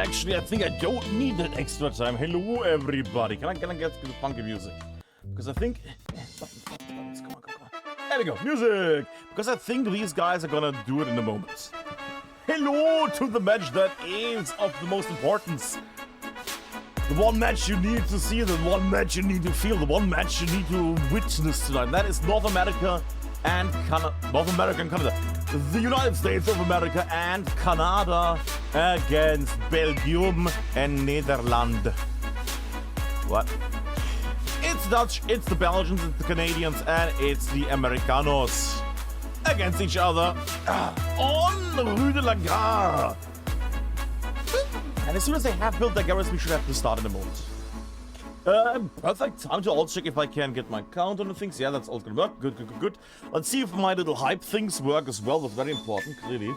Actually, I think I don't need that extra time. Hello, everybody. Can I get the funky music? Because I think... Buttons, come on. There we go, music! Because I think these guys are gonna do it in a moment. Hello to the match that is of the most importance. The one match you need to see, the one match you need to feel, the one match you need to witness tonight. That is North America and Canada. North America and Canada. The United States of America and Canada against Belgium and Netherland. What? It's Dutch, it's the Belgians, it's the Canadians, and it's the Americanos against each other on the Rue de la Gare. And as soon as they have built their garrison, we should have to start in a moment. Perfect time to also check if I can get my count on the things. Yeah, that's all gonna work. Good. Let's see if my little hype things work as well. That's very important, clearly.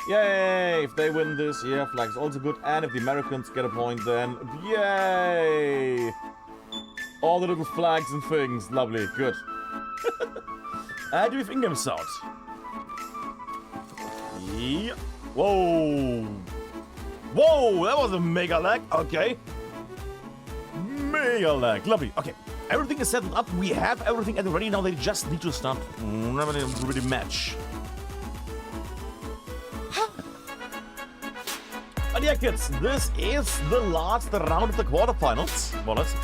Yay! If they win this, yeah, flag's also good. And if the Americans get a point, then yay! All the little flags and things. Lovely. Good. Do we have in-game sound? Yeah. Whoa! Whoa! That was a mega lag. Okay. Mega lag. Lovely. Okay. Everything is settled up. We have everything at the ready. Now they just need to start really match. But yeah, kids, this is the last round of the quarterfinals. More or less.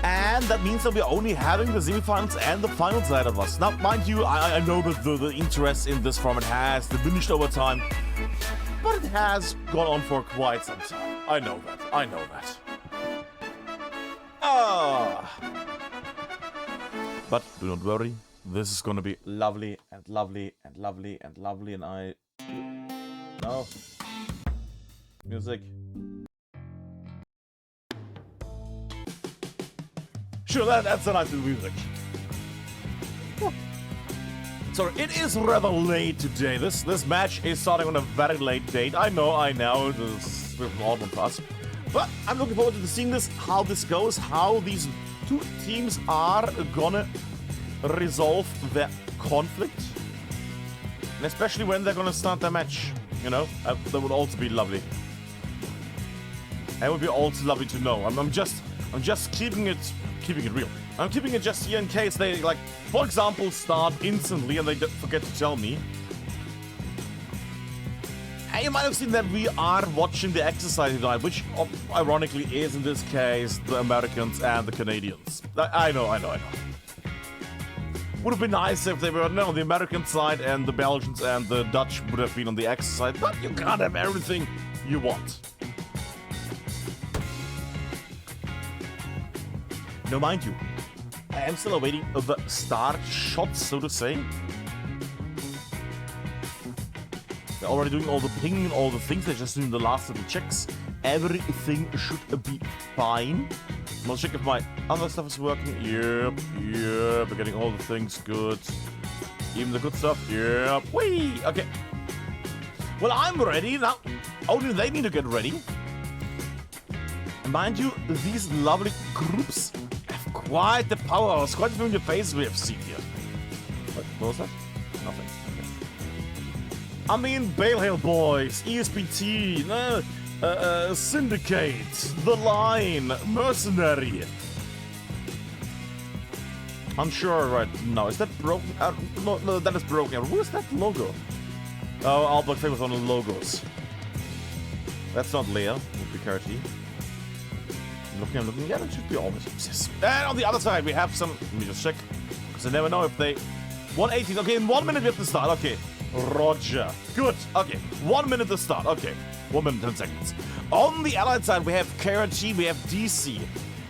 And that means that we're only having the semifinals and the final side of us. Now, mind you, I know that the interest in this format has diminished over time, but it has gone on for quite some time. I know that. But do not worry, this is gonna be lovely and lovely and lovely and lovely, and I... No. Music. Sure, that's a nice little music. Sorry, it is rather late today. This match is starting on a very late date. I know, this is all of us. But I'm looking forward to seeing this, how this goes, how these two teams are gonna resolve their conflict. And especially when they're gonna start their match. You know, that would also be lovely. It would be also lovely to know. I'm just keeping it real. I'm keeping it just here in case they, like, for example, start instantly and they forget to tell me. And you might have seen that we are watching the exercise tonight, which ironically is in this case the Americans and the Canadians. I know. Would have been nice if they were on the American side and the Belgians and the Dutch would have been on the X side, but you can't have everything you want. Now, mind you, I am still awaiting the start shots, so to say. They're already doing all the ping and all the things. They're just doing the last little checks. Everything should be fine. I'll check if my other stuff is working. Yep. We're getting all the things good. Even the good stuff. Yep. Whee! Okay. Well, I'm ready. Now, only they need to get ready. And mind you, these lovely groups have quite the powerhouse, quite the familiar face we have seen here. What was that? Nothing. Okay. I mean, Bale Hill Boys, ESPT, Syndicate, The Line, Mercenary. Unsure right now. Is that broken? No, that is broken. Who is that logo? Oh, Albert famous on the logos. That's not Leia. Would be Carty. I'm looking. Yeah, that should be all the yes. And on the other side, we have some. Let me just check. Because I never know if they. 118. Okay, in 1 minute we have to start. Okay. Roger. Good. Okay. 1 minute to start. Okay. 1 minute 10 seconds. On the Allied side, we have KRT, we have DC.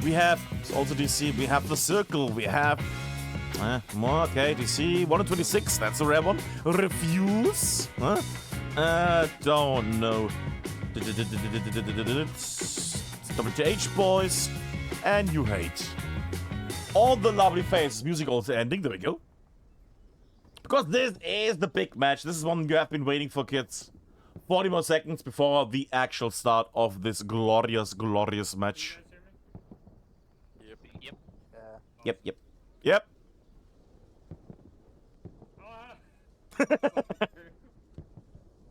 We have also DC. We have the Circle. We have. Okay, DC 126. That's a rare one. Refuse. Huh? Don't know. WTH boys. And you hate. All the lovely faces. Music also ending. There we go. Because this is the big match. This is one you have been waiting for, kids. 40 more seconds before the actual start of this glorious, glorious match. Yep.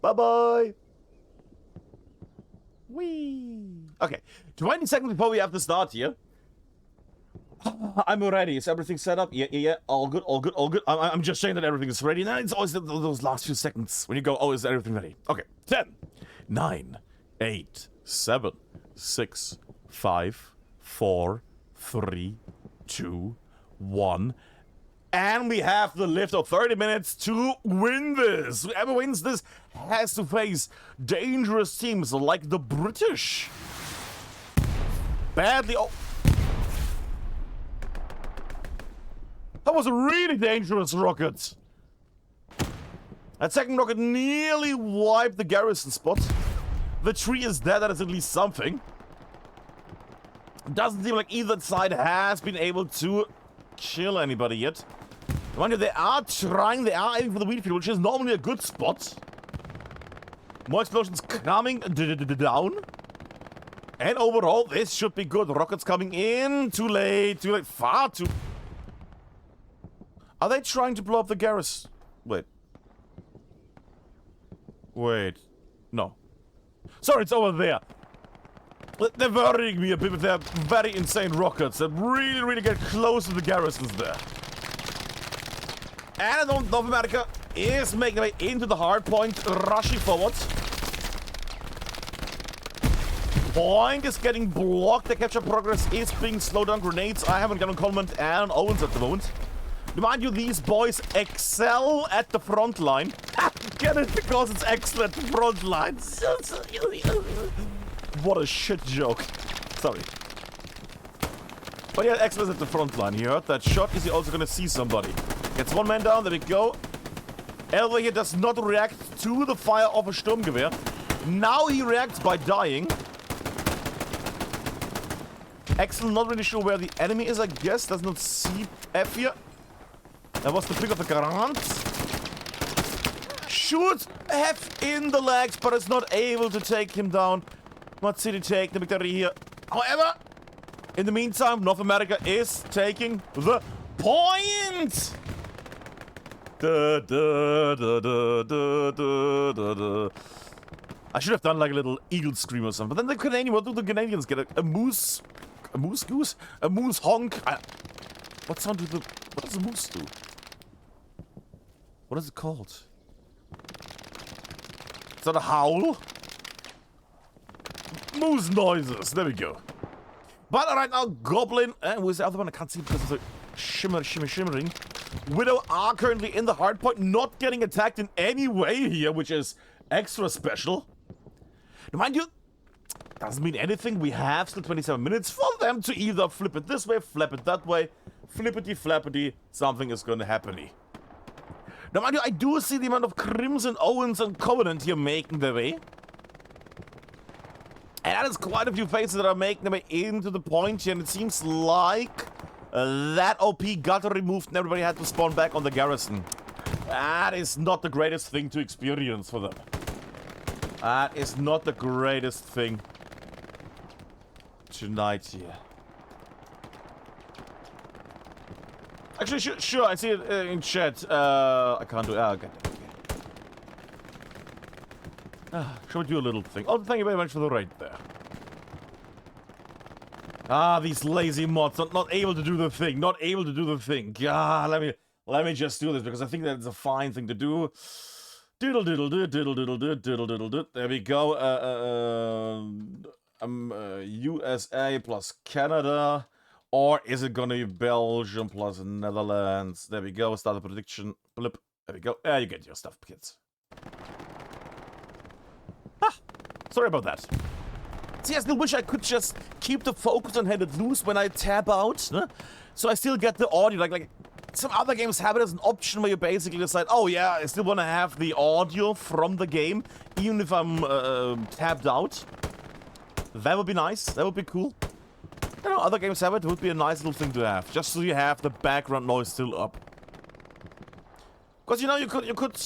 Bye-bye. Whee! Okay, 20 seconds before we have to start here. I'm ready. Is everything set up? Yeah. All good. I'm just saying that everything is ready. Now it's always those last few seconds when you go, oh, is everything ready? Okay, 10, 9, 8, 7, 6, 5, 4, 3, 2, 1. And we have the lift of 30 minutes to win this. Whoever wins this has to face dangerous teams like the British. Badly. Oh. That was a really dangerous rocket. That second rocket nearly wiped the garrison spot. The tree is dead, that is at least something. Doesn't seem like either side has been able to kill anybody yet. Mind you, they are aiming for the wheat field, which is normally a good spot. More explosions coming down. And overall, this should be good. Rockets coming in. Too late, far too... Are they trying to blow up the garrison? Wait. No. Sorry, it's over there. They're worrying me a bit with their very insane rockets that really get close to the garrisons there. And North America is making their way into the hard point, rushing forward. Point is getting blocked. The capture progress is being slowed down. Grenades I haven't got on Coleman and Owens at the moment. Mind you, these boys excel at the front line. Get it? Because it's excellent front line. What a shit joke. Sorry. But yeah, excellent at the front line. He heard that shot. Is he also gonna see somebody? Gets one man down. There we go. Elva here does not react to the fire of a Sturmgewehr. Now he reacts by dying. Excellent. Not really sure where the enemy is, I guess. Does not see F here. That was the pick of the Garant. Should have in the legs, but is not able to take him down. What City take the victory here. However, in the meantime, North America is taking the point. I should have done like a little eagle scream or something. But then the Canadian, what do the Canadians get? A moose? A moose goose? A moose honk? What sound do the... What does a moose do? What is it called? Is that a howl? Moose noises. There we go. But right now, Goblin, where's the other one? I can't see because of the shimmering. Widow are currently in the hard point, not getting attacked in any way here, which is extra special. Now, mind you, doesn't mean anything. We have still 27 minutes for them to either flip it this way, flip it that way, flippity flappity, something is going to happen. Now, mind you, I do see the amount of Crimson, Owens, and Covenant here making their way. And that is quite a few faces that are making their way into the point here, and it seems like that OP got removed and everybody had to spawn back on the garrison. That is not the greatest thing to experience for them. That is not the greatest thing tonight here. Actually, sure, I see it in chat. I can't do it. Okay. Shall we do a little thing? Oh, thank you very much for the raid there. These lazy mods not able to do the thing. Not able to do the thing. God, let me just do this because I think that's a fine thing to do. Diddle diddle diddle diddle diddle diddle diddle diddle. There we go. USA plus Canada. Or is it gonna be Belgium plus Netherlands? There we go. Start the prediction. Blip. There we go. You get your stuff, kids. Sorry about that. See, I still wish I could just keep the focus and hand it loose when I tab out. Huh? So I still get the audio. Like some other games have it as an option where you basically decide, oh yeah, I still want to have the audio from the game, even if I'm tabbed out. That would be nice. That would be cool. You know, other games have it. It would be a nice little thing to have, just so you have the background noise still up. Because you know, you could,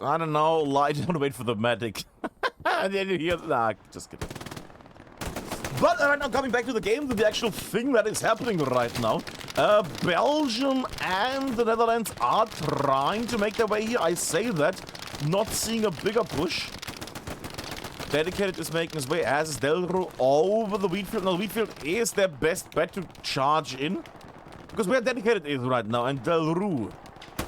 I don't know, lie down and wait for the medic. And then you hear, nah, just kidding. But right now, coming back to the game, to the actual thing that is happening right now. Belgium and the Netherlands are trying to make their way here. I say that, not seeing a bigger push. Dedicated is making his way, as is Delru, over the wheat field. Now, the wheat field is their best bet to charge in. Because where Dedicated is right now, and Delru,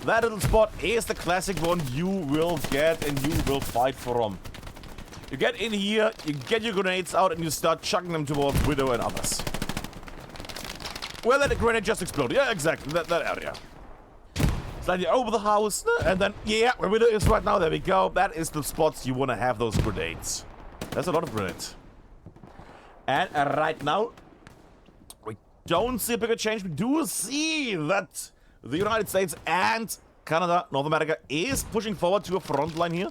that little spot is the classic one you will get and you will fight from. You get in here, you get your grenades out, and you start chucking them towards Widow and others. Well, then the grenade just exploded. Yeah, exactly, that area. Slightly over the house, and then, yeah, where Widow is right now, there we go. That is the spots you want to have those grenades. That's a lot of grenades. And right now, we don't see a bigger change. We do see that the United States and Canada, North America, is pushing forward to a front line here.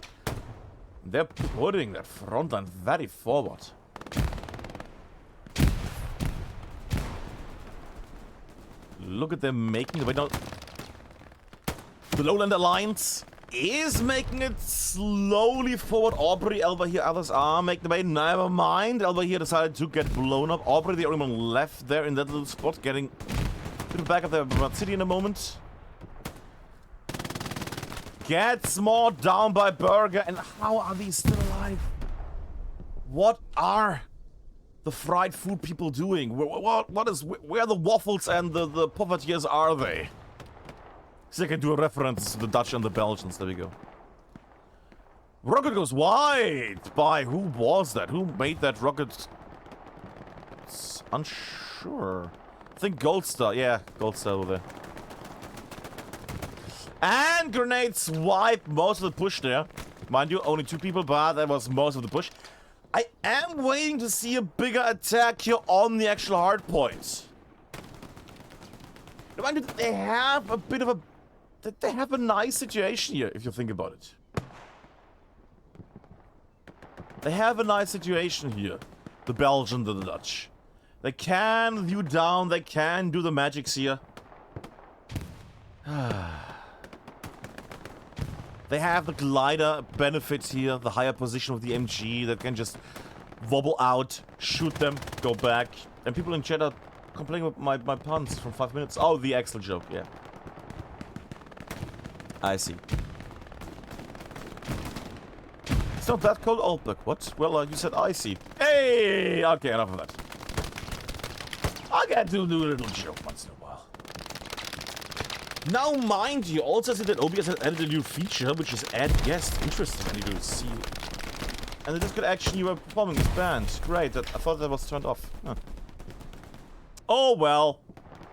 They're putting that front line very forward. Look at them making the way down. The Lowland Alliance is making it slowly forward. Aubrey, Elba here, others are making the way. Never mind. Elba here decided to get blown up. Aubrey, the only one left there in that little spot, getting to the back of the city in a moment. Gets more down by Burger. And how are these still alive? What are the fried food people doing? Where are the waffles and the poffertjes are they? So I can do a reference to the Dutch and the Belgians. There we go. Rocket goes wide. By who was that? Who made that rocket? It's unsure. I think Gold Star. Yeah, Gold Star over there. And grenades wipe most of the push there. Mind you, only 2 people, but that was most of the push. I am waiting to see a bigger attack here on the actual hard points. Mind you, they have a bit of a... They have a nice situation here, if you think about it. They have a nice situation here. The Belgians and the Dutch. They can view down, they can do the magics here. They have the glider benefits here, the higher position of the MG that can just wobble out, shoot them, go back. And people in chat are complaining about my puns from 5 minutes. Oh, the Axel joke, yeah. I see. It's not that cold, Altberg. What? Well, you said I see. Hey! Okay, enough of that. I get to do a little joke once in a while. Now, mind you, also see that OBS has added a new feature, which is add guest. Interesting, I need to see. And the Discord action you were performing is banned. Great, I thought that was turned off. Huh. Oh well.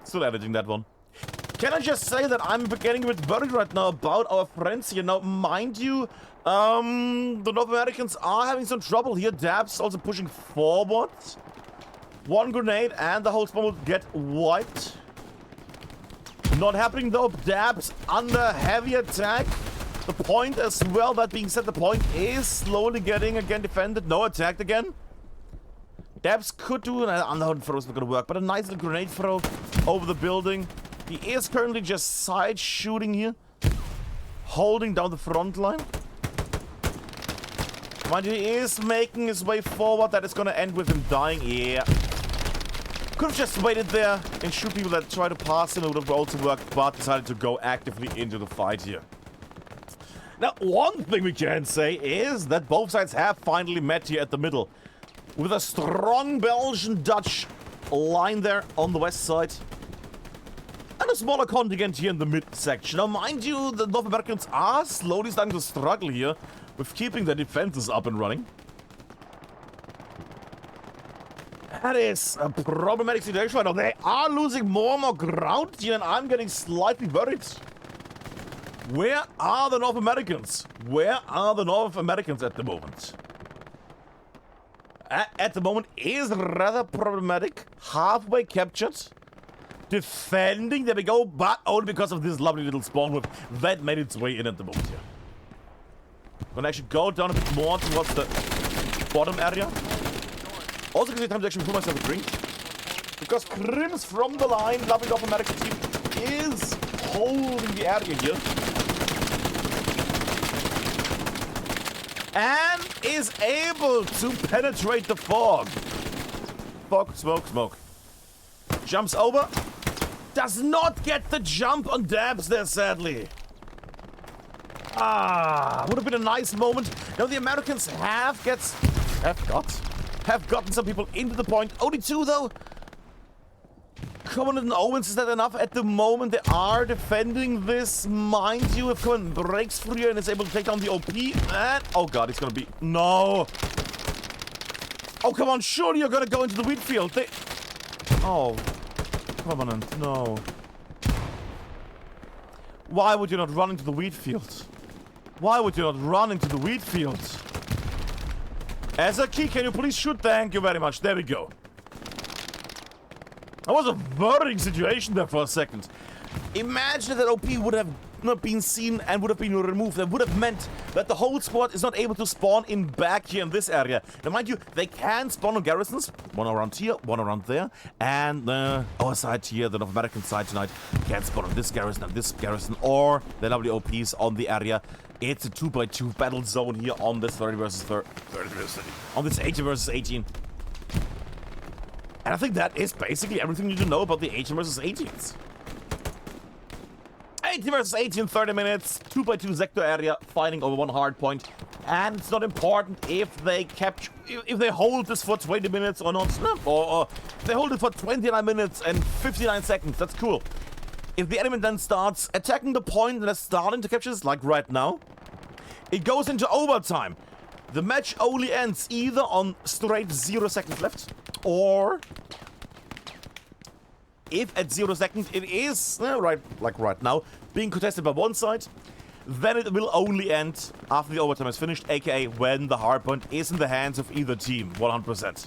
Still editing that one. Can I just say that I'm getting a bit worried right now about our friends here. Now, mind you, the North Americans are having some trouble here. Dabs also pushing forward. One grenade and the whole spawn will get wiped. Not happening though. Dabs under heavy attack. The point as well, that being said, the point is slowly getting again defended. No, attacked again. Dabs could do an underhand throw, is not gonna work, but a nice little grenade throw over the building. He is currently just side shooting here, holding down the front line. Mind you, he is making his way forward. That is gonna end with him dying. Yeah. Could have just waited there and shoot people that try to pass him. It would have also worked, but decided to go actively into the fight here. Now, one thing we can say is that both sides have finally met here at the middle. With a strong Belgian-Dutch line there on the west side. And a smaller contingent here in the mid-section. Now, mind you, the North Americans are slowly starting to struggle here with keeping their defenses up and running. That is a problematic situation right now. They are losing more and more ground here, and I'm getting slightly worried. Where are the North Americans? Where are the North Americans at the moment? At the moment is rather problematic. Halfway captured. Defending, there we go, but only because of this lovely little spawn whip that made its way in at the moment here. Gonna actually go down a bit more towards the bottom area. Also gives me time to actually pull myself a drink. Because Crims from the line, lovely North American team, is holding the area here. And is able to penetrate the fog. Fog, smoke, smoke. Jumps over. Does not get the jump on Dabs there, sadly. Would have been a nice moment. Now the Americans have gets have gotten some people into the point. Only 2 though. Covenant and Owens, is that enough? At the moment, they are defending this. Mind you, if Covenant breaks free and is able to take down the OP, and... oh god, it's gonna be... no! Oh, come on, surely you're gonna go into the wheat field. They... oh, Covenant, no. Why would you not run into the wheat field? Why would you not run into the wheat field? As a key, can you please shoot? Thank you very much. There we go. That was a worrying situation there for a second. Imagine that OP would have not been seen and would have been removed. That would have meant that the whole squad is not able to spawn in back here in this area. Now, mind you, they can spawn on garrisons. One around here, one around there. And our side here, the North American side tonight, can spawn on this garrison and this garrison. Or the WOPs on the area. It's a 2x2 battle zone here on this 30 versus 30. On this 18 versus 18. And I think that is basically everything you need to know about the 18 versus 18s. 18 versus 18, 30 minutes, 2x2 sector area, fighting over one hard point. And it's not important if they capture, if they hold this for 20 minutes or not, or if they hold it for 29 minutes and 59 seconds, that's cool. If the enemy then starts attacking the point and they're starting to capture this, like right now, it goes into overtime. The match only ends either on straight 0 seconds left, or if at 0 seconds it is, like right now, being contested by one side, then it will only end after the overtime is finished, aka when the hardpoint is in the hands of either team, 100%.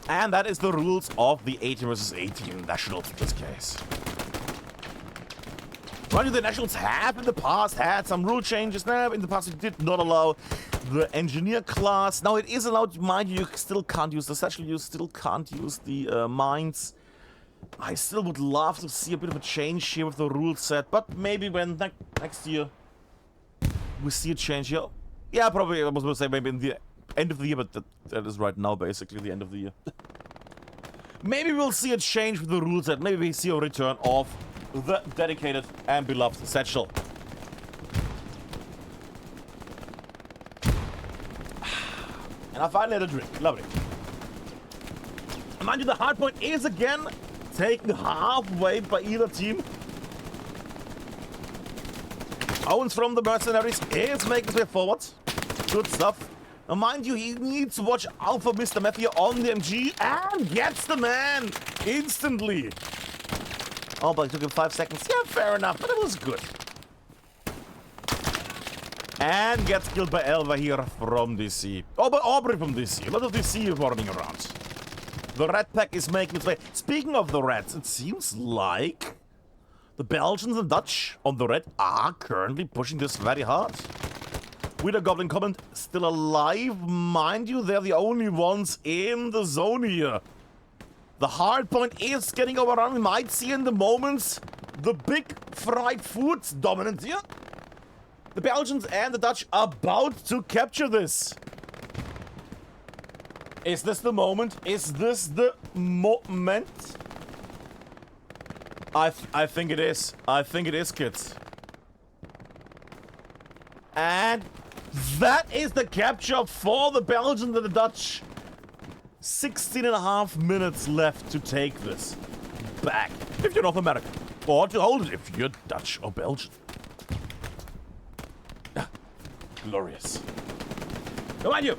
And that is the rules of the 18 versus 18 Nationals in this case. Mind you, the Nationals have in the past had some rule changes. Now, in the past, it did not allow the engineer class. Now, it is allowed, mind you, you still can't use the satchel, you still can't use the mines. I still would love to see a bit of a change here with the rule set, but maybe when next year we see a change here. Yeah, probably, I was going to say maybe in the end of the year, but that is right now, basically, the end of the year. Maybe we'll see a change with the rule set. Maybe we see a return of the dedicated and beloved satchel. And I finally had a drink. Lovely. Mind you, the hardpoint is again taken halfway by either team. Owens from the Mercenaries is making his way forward. Good stuff. Now, mind you, he needs to watch out for Mr. Matthew on the MG and gets the man instantly. Oh, but it took him 5 seconds. Yeah, fair enough, but it was good. And gets killed by Elva here from DC. Oh, by Aubrey from DC. A lot of DC running around. The Red Pack is making its way. Speaking of the Reds, it seems like the Belgians and Dutch on the Red are currently pushing this very hard. With a Goblin Comment still alive. Mind you, they're the only ones in the zone here. The hard point is getting overrun. We might see in the moments the big fried foods dominant here. The Belgians and the Dutch are about to capture this. Is this the moment? Is this the moment? I think it is. I think it is, kids. And that is the capture for the Belgians and the Dutch. 16.5 minutes left to take this back if you're North American, or to hold it if you're Dutch or Belgian. Glorious. Now, mind you,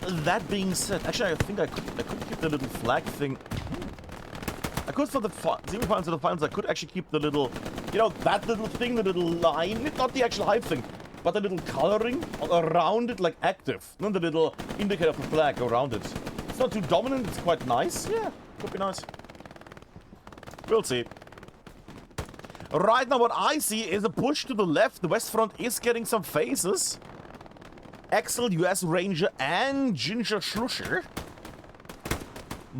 that being said, actually I think I could keep the little flag thing. I could, for the semi-finals and the finals, I could actually keep the little, you know, that little thing, the little line, not the actual hype thing, but the little coloring around it, like active. Not the little indicator of the flag around it. It's not too dominant, it's quite nice. Yeah, could be nice. We'll see. Right now, what I see is a push to the left. The West Front is getting some faces. Axel, US Ranger, and Ginger Schlusher.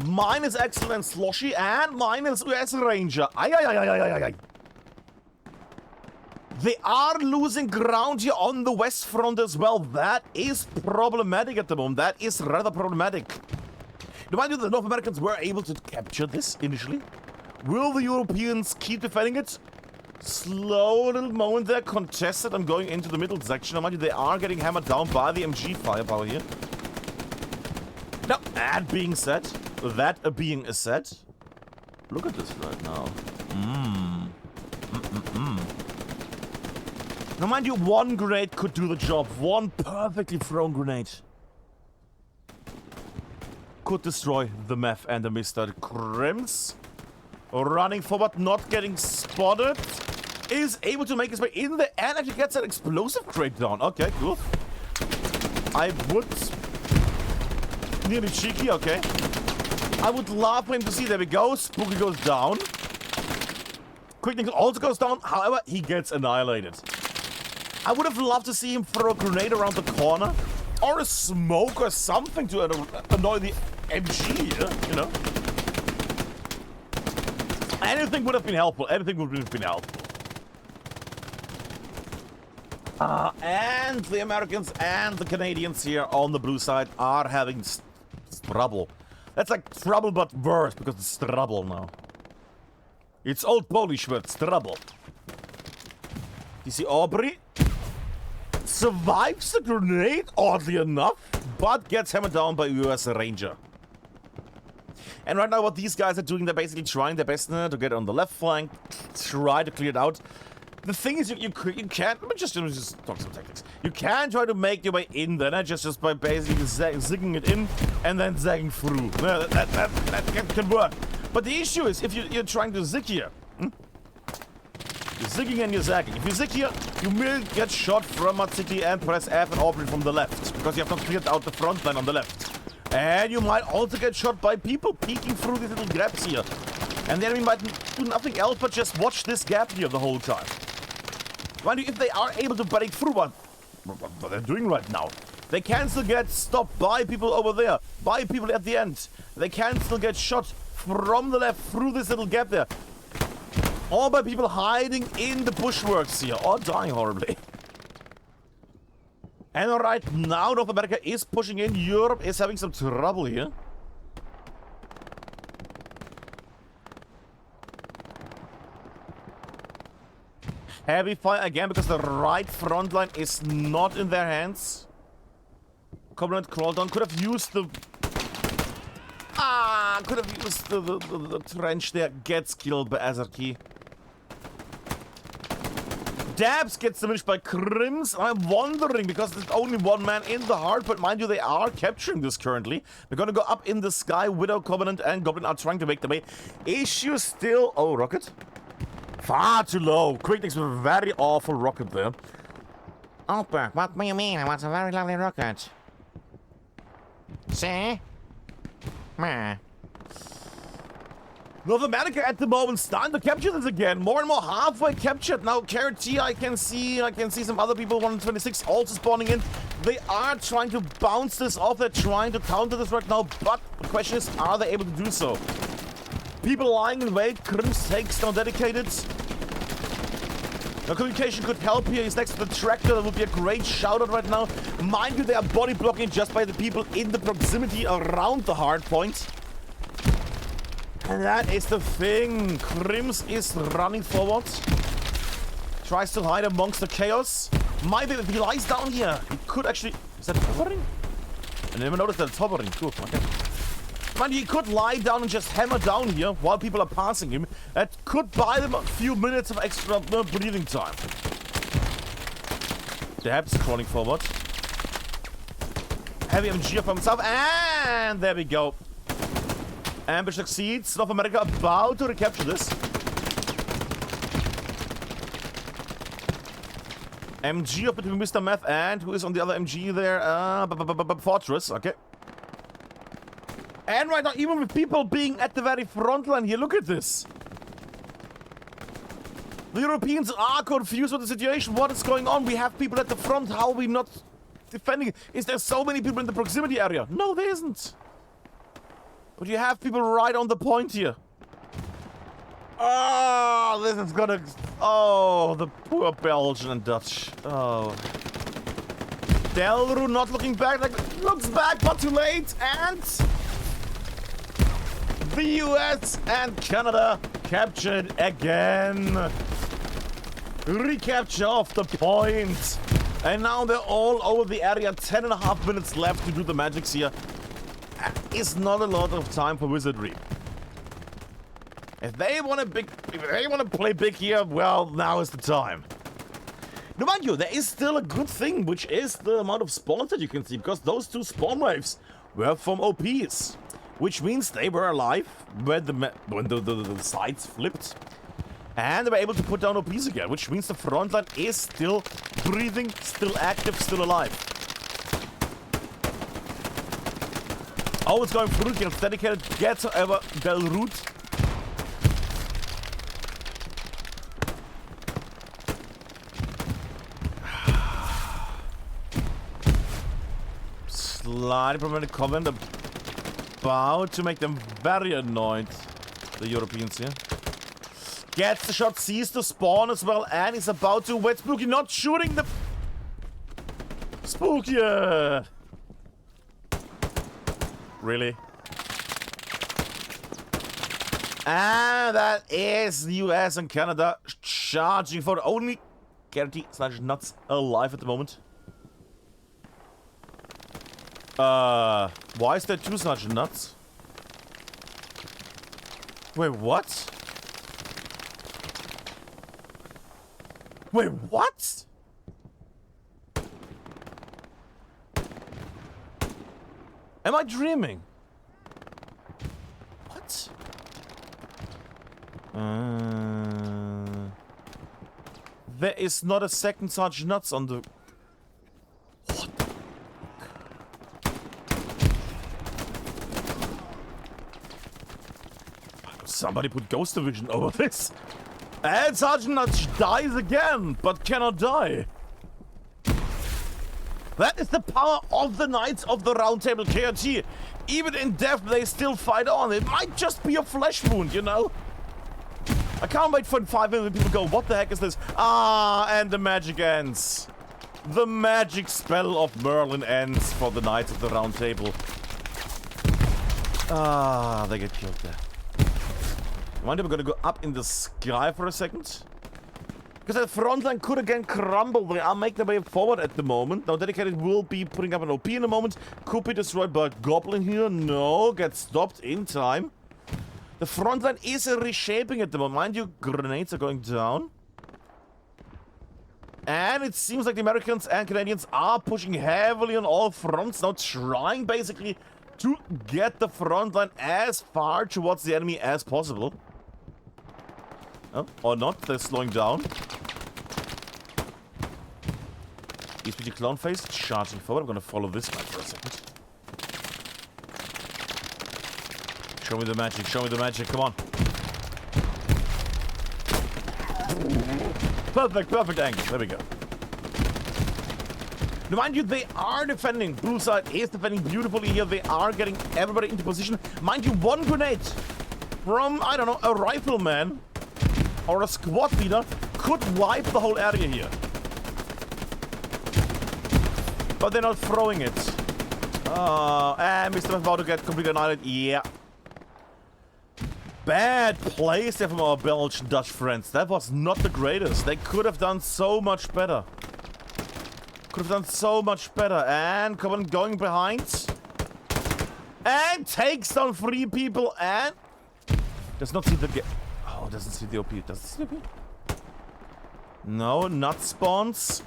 Mine is Axel and Sloshy, and mine is US Ranger. Ay. They are losing ground here on the West Front as well. That is problematic at the moment. That is rather problematic. Now, mind you, the North Americans were able to capture this initially. Will the Europeans keep defending it? Slow little moment there, contested. I'm going into the middle section. Mind you, they are getting hammered down by the MG firepower here. Now, that being said, look at this right now. Now, mind you, one grenade could do the job. One perfectly thrown grenade could destroy the meth and the Mr. Crims. Running forward, not getting spotted. Is able to make his way in there and actually gets an explosive crate down. Okay, cool. I would... Nearly cheeky, okay. I would love for him to see. There we go. Spooky goes down. Quickly also goes down. However, he gets annihilated. I would have loved to see him throw a grenade around the corner. Or a smoke or something to annoy the MG, you know. Anything would have been helpful. Anything would have been helpful. And the Americans and the Canadians here on the blue side are having trouble. That's like trouble but worse because it's trouble now. It's old Polish word, trouble. You see Aubrey survives the grenade, oddly enough, but gets hammered down by US Ranger. And right now what these guys are doing, they're basically trying their best to get on the left flank, try to clear it out. The thing is, you can't, let me just talk some tactics. You can try to make your way in there, just by basically zigging it in and then zagging through. That can work. But the issue is, if you're trying to zig here, you're zigging and you're zagging. If you zig here, you will get shot from Mud City and press F and Aubrey from the left, because you have not cleared out the front line on the left. And you might also get shot by people peeking through these little gaps here. And the enemy might do nothing else but just watch this gap here the whole time. Mind you, if they are able to break through what they're doing right now, they can still get stopped by people over there, by people at the end. They can still get shot from the left through this little gap there. Or by people hiding in the bushworks here, or dying horribly. And right now, North America is pushing in. Europe is having some trouble here. Heavy fire again because the right front line is not in their hands. Covenant crawl down. Could have used the... could have used the trench there. Gets killed by Azarki. Dabs gets diminished by Crims. I'm wondering, because there's only one man in the heart, but mind you, they are capturing this currently. They're gonna go up in the sky. Widow, Covenant, and Goblin are trying to make the way. Issue still... Oh, rocket. Far too low. Quickness with a very awful rocket there. Alper, what do you mean? It was a very lovely rocket. See? Meh. North America at the moment starting to capture this again. More and more halfway captured. Now Carrot I can see some other people, 126 also spawning in. They are trying to bounce this off. They're trying to counter this right now, but the question is, are they able to do so? People lying in wait. Crims takes down dedicated. Now communication could help here. He's next to the tractor. That would be a great shout out right now. Mind you, they are body blocking just by the people in the proximity around the hard point. And that is the thing. Crims is running forward. Tries to hide amongst the chaos. Maybe if he lies down here, he could actually... Is that hovering? I never noticed that it's hovering. Cool, okay. Man, he could lie down and just hammer down here while people are passing him. That could buy them a few minutes of extra breathing time. Dab's crawling forward. Heavy MG for himself. And there we go. Ambush succeeds. North America about to recapture this. MG up between Mr. Meth and who is on the other MG there? Fortress, okay. And right now, even with people being at the very front line here, look at this. The Europeans are confused with the situation. What is going on? We have people at the front. How are we not defending? Is there so many people in the proximity area? No, there isn't. But you have people right on the point here. Oh, this is gonna... Oh, the poor Belgian and Dutch. Oh. Delru not looking back, like, looks back, but too late. And... the US and Canada captured again. Recapture of the point. And now they're all over the area. 10.5 minutes left to do the magics here. It's not a lot of time for wizardry. If they want to play big here, well, now is the time. Now, mind you, there is still a good thing, which is the amount of spawns that you can see, because those two spawn waves were from OPs, which means they were alive when the sides flipped, and they were able to put down OPs again, which means the front line is still breathing, still active, still alive. Oh, it's going through, gets dedicated, gets over Del Root. Slightly problematic comment about to make them very annoyed, the Europeans here. Gets the shot, sees the spawn as well, and is about to wet Spooky, not shooting the Spooky. Really? And that is the US and Canada charging for only Gertie/Nuts alive at the moment. Why is there two such nuts? Wait, what? Wait, what? Am I dreaming? What? There is not a second such nuts on the... Somebody put Ghost Division over this. And Sergeant Nuts dies again, but cannot die. That is the power of the Knights of the Round Table KRT. Even in death, they still fight on. It might just be a flesh wound, you know? I can't wait for 5 minutes when people go, what the heck is this? Ah, and the magic ends. The magic spell of Merlin ends for the Knights of the Round Table. Ah, they get killed there. I wonder if we're gonna go up in the sky for a second. Because the front line could again crumble. They are making their way forward at the moment. Now Dedicated will be putting up an OP in a moment. Could be destroyed by a Goblin here. No, gets stopped in time. The front line is reshaping at the moment. Mind you, grenades are going down. And it seems like the Americans and Canadians are pushing heavily on all fronts. Now trying basically to get the front line as far towards the enemy as possible. Oh, or not, they're slowing down. ESPG Clown Face charging forward. I'm gonna follow this guy for a second. Show me the magic, show me the magic, come on. Perfect, perfect angle, there we go. Now, mind you, they are defending. Blue side is defending beautifully here. They are getting everybody into position. Mind you, one grenade from, I don't know, a rifleman or a squad leader could wipe the whole area here. But they're not throwing it. And Mr. about to get completely annihilated. Yeah. Bad plays there from our Belgian Dutch friends. That was not the greatest. They could have done so much better. Could have done so much better. And come on, going behind. And takes down 3 people and does not see the oh, doesn't see the OP. Doesn't see the OP. No, nut spawns.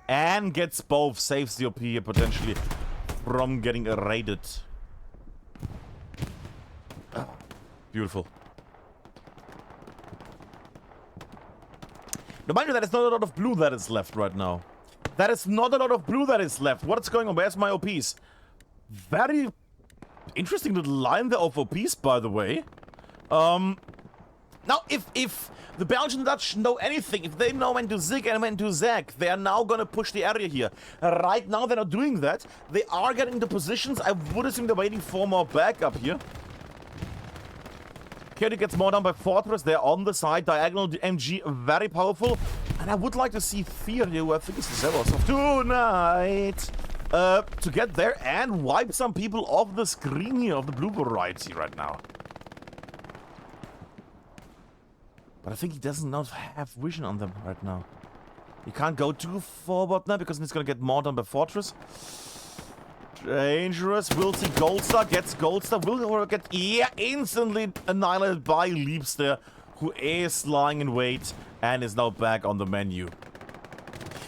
And gets both. Saves the OP here potentially from getting raided. Beautiful. Now, mind you, that is not a lot of blue that is left right now. That is not a lot of blue that is left. What's going on? Where's my OPs? Very interesting little line there of OPs, by the way. Now, if the Belgian Dutch know anything, if they know when to zig and when to zag, they are now gonna push the area here. Right now, they're not doing that. They are getting into positions. I would assume they're waiting for more backup here. Katie gets more down by Fortress. They're on the side. Diagonal MG, very powerful. And I would like to see Fear here, who I think is the Zeros of tonight, to get there and wipe some people off the screen here of the blue variety right now. But I think he does not have vision on them right now. He can't go too forward now because he's gonna get more done by Fortress. Dangerous. Will see Goldstar. Gets Goldstar. Will get instantly annihilated by Leaps there, who is lying in wait and is now back on the menu.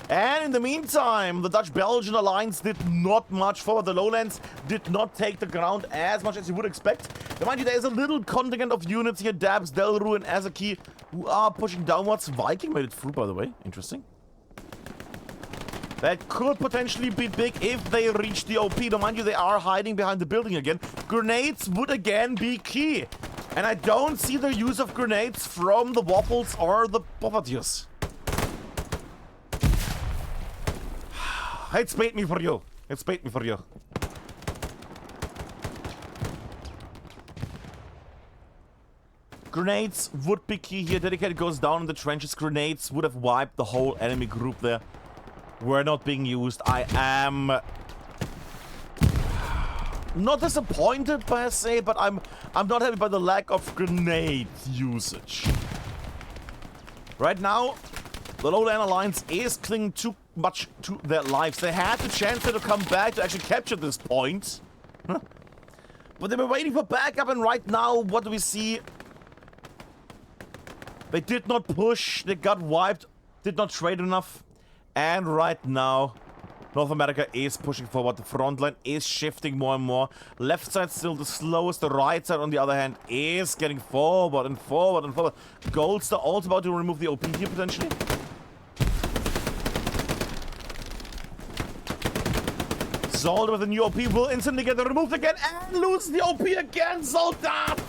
And in the meantime, the Dutch-Belgian alliance did not much forward. The Lowlands did not take the ground as much as you would expect. Now, mind you, there is a little contingent of units here. Dabs, Delru, and Azaki, who are pushing downwards. Viking made it through, by the way. Interesting. That could potentially be big if they reach the OP. Now, mind you, they are hiding behind the building again. Grenades would again be key. And I don't see the use of grenades from the Waffles or the Bombardiers. It's bait me for you. It's bait me for you. Grenades would be key here. Dedicated goes down in the trenches. Grenades would have wiped the whole enemy group there. Were not being used. I am not disappointed per se, but I'm not happy by the lack of grenade usage. Right now, the Lowland Alliance is clinging too much to their lives. They had the chance to come back to actually capture this point. Huh? But they were waiting for backup, and right now, what do we see? They did not push, they got wiped, did not trade enough. And right now, North America is pushing forward. The front line is shifting more and more. Left side still the slowest. The right side, on the other hand, is getting forward and forward and forward. Goldstar also about to remove the OP here, potentially. Zold with the new OP will instantly get removed again and lose the OP again. Soldat!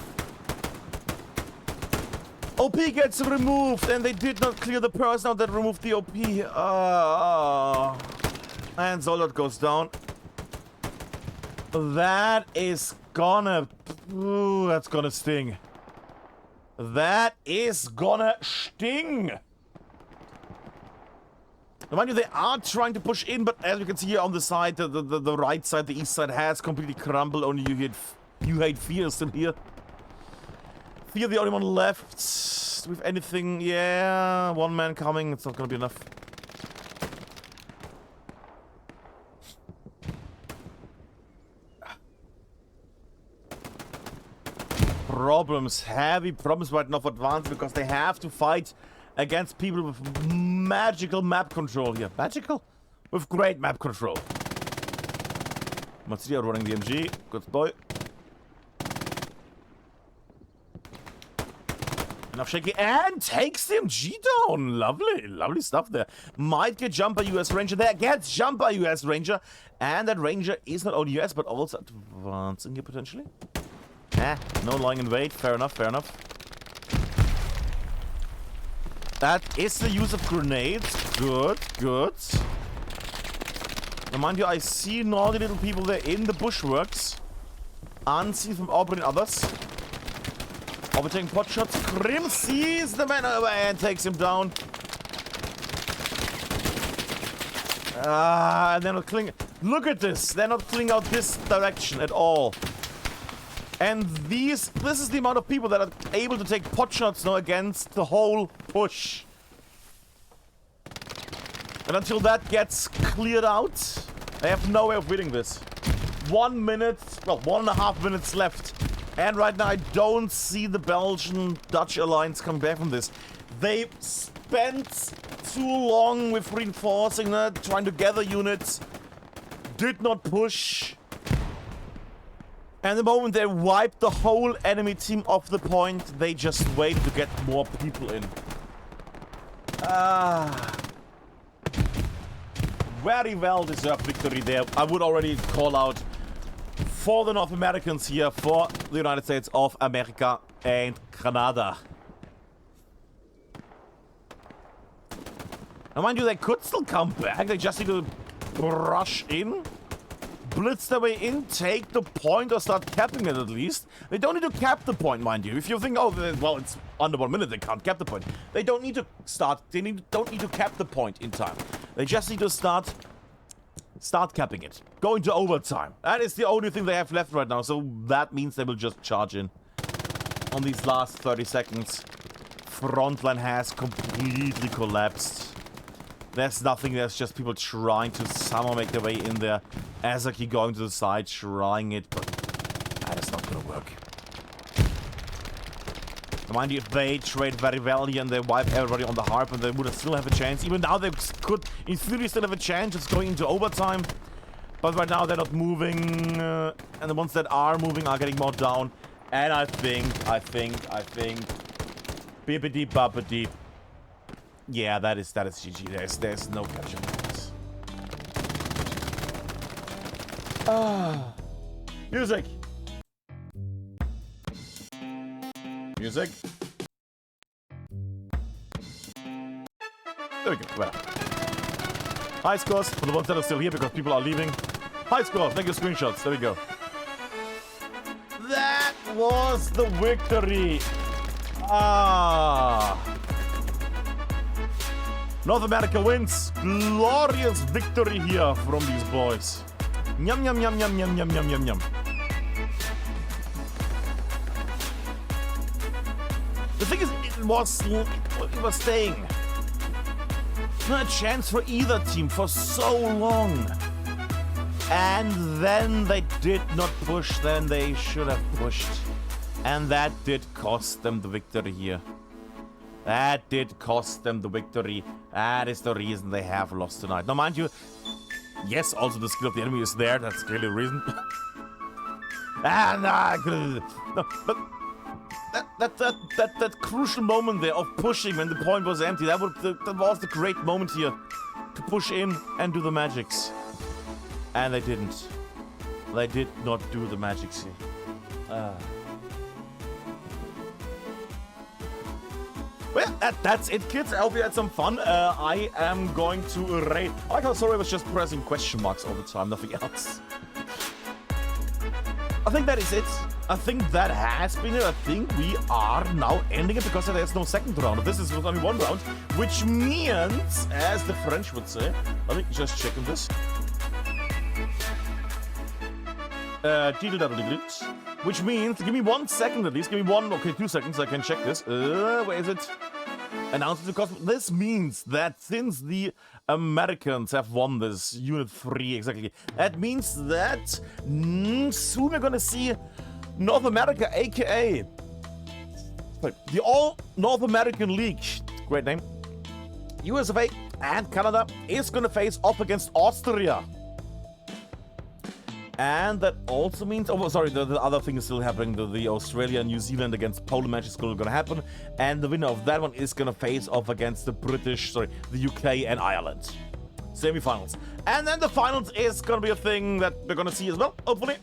OP gets removed, and they did not clear the person that removed the OP. And Zoldot goes down. That is gonna... Ooh, that's gonna sting. That is gonna sting. Now, mind you, they are trying to push in, but as you can see here on the side, the right side, the east side has completely crumbled. Only you hate Fear still here. Fear the only one left. With anything, yeah, one man coming, it's not gonna be enough. Problems, heavy problems right now for Advance because they have to fight against people with magical map control here. Magical? With great map control. Mazia running the MG. Good boy. Enough shaky and takes the MG down. Lovely, lovely stuff there. Might get jumped by US Ranger there. Gets jumped by US Ranger. And that Ranger is not only US but also advancing here potentially. No lying in wait. Fair enough, fair enough. That is the use of grenades. Good, good. Now, mind you, I see naughty little people there in the bushworks. Unseen from Auburn and others. Auburn taking pot shots. Grim sees the man over and takes him down. And they're not clearing. Look at this. They're not clearing out this direction at all. And this is the amount of people that are able to take pot shots now against the whole push. And until that gets cleared out, they have no way of winning this. 1 minute, well, 1.5 minutes left. And right now I don't see the Belgian-Dutch alliance come back from this. They spent too long with reinforcing that, trying to gather units. Did not push. And the moment they wiped the whole enemy team off the point, they just waited to get more people in. Very well deserved victory there. I would already call out for the North Americans here, for the United States of America and Canada. Now mind you, they could still come back. They just need to rush in. Blitz their way in, take the point, or start capping it at least. They don't need to cap the point, mind you. If you think, oh, well, it's under 1 minute, they can't cap the point. They don't need to start, don't need to cap the point in time. They just need to start capping it. Go into overtime. That is the only thing they have left right now, so that means they will just charge in on these last 30 seconds. front line has completely collapsed. There's nothing, there's just people trying to somehow make their way in there. Azaki going to the side, trying it, but that is not gonna work. Mind you, if they trade very well here and they wipe everybody on the harp, and they would still have a chance. Even now they could, in theory, still have a chance. It's going into overtime. But right now they're not moving, and the ones that are moving are getting more down. And I think, bippity boppity. Yeah, that is GG. There's no catching this. Ah, music. Music. There we go. Well. High scores for the ones that are still here because people are leaving. High scores. Thank you, screenshots. There we go. That was the victory. Ah. North America wins. Glorious victory here from these boys. Yum, yum, yum, yum, yum, yum, yum, yum, yum. The thing is, it was staying. Not a chance for either team for so long. And then they did not push, then they should have pushed. And that did cost them the victory here. That did cost them the victory. That is the reason they have lost tonight. Now, mind you, yes, also the skill of the enemy is there. That's clearly the reason. That crucial moment there of pushing when the point was empty, that was the great moment here to push in and do the magics. And they didn't. They did not do the magics here. Well, that's it, kids. I hope you had some fun. I am going to rate. I like how sorry I was just pressing question marks all the time, nothing else. I think that is it. I think that has been it. I think we are now ending it because there's no second round. This is only one round, which means, as the French would say, let me just check on this. Which means, give me 1 second at least. Give me 2 seconds. I can check this. Where is it? Announced because this means that since the Americans have won this Unit 3 exactly, that means that soon we're gonna see North America, aka the All North American League, great name, US of A and Canada is gonna face off against Austria. And that also means, oh, sorry, the other thing is still happening. The Australia and New Zealand against Poland match is still going to happen. And the winner of that one is going to face off against the UK and Ireland. Semi-finals. And then the finals is going to be a thing that we're going to see as well, hopefully.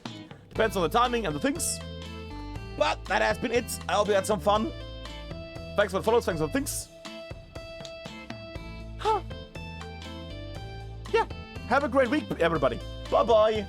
Depends on the timing and the things. But that has been it. I hope you had some fun. Thanks for the follows, thanks for the things. Huh. Yeah. Have a great week, everybody. Bye-bye.